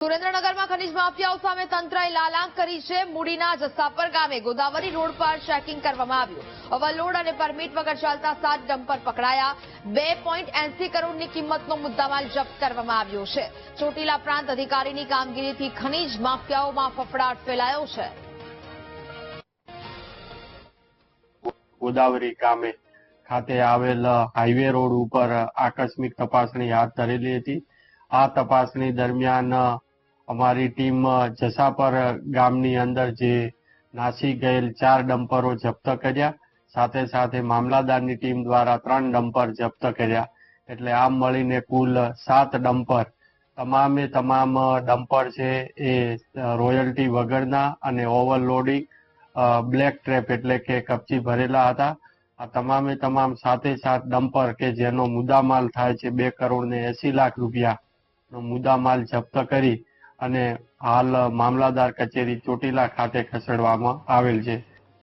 સુરેન્દ્રનગરમાં ખનીજ માફિયાઓ સામે તંત્રએ લાલાંક કરી છે। મૂડીના જસાપર ગામે ગોદાવરી રોડ પર ચેકિંગ કરવામાં આવ્યું। ઓવરલોડ અને પરમિટ વગર ચાલતા 7 ડમ્પર પકડાયા। 2.80 કરોડની કિંમતનો મુદ્દામાલ જપ્ત કરવામાં આવ્યો છે। ચોટીલા પ્રાંત અધિકારીની કામગીરીથી ખનીજ માફિયાઓમાં ફફડાટ ફેલાયો છે। ગોદાવરી ગામે ખાતે આવેલ હાઈવે રોડ ઉપર આકસ્મિક તપાસણી હાથ ધરેલી હતી। આ તપાસણી દરમિયાન અમારી ટીમ જસાપર ગામની અંદર જે નાસી ગયેલ 4 ડમ્પરો જપ્ત કર્યા। સાથે સાથે મામલાદારની ટીમ દ્વારા 3 ડમ્પર જપ્ત કર્યા। એટલે આમ મળીને કુલ 7 ડમ્પર તમામ ડમ્પર છે એ રોયલ્ટી વગરના અને ઓવરલોડિંગ બ્લેક ટ્રેપ એટલે કે કપચી ભરેલા હતા। આ તમામ 7 ડમ્પર કે જેનો મુદ્દામાલ થાય છે 2.80 કરોડ રૂપિયાનો મુદ્દામાલ જપ્ત કરી અને હાલ મામલાદાર કચેરી ચોટીલા ખાતે ખસેડવામાં આવેલ છે।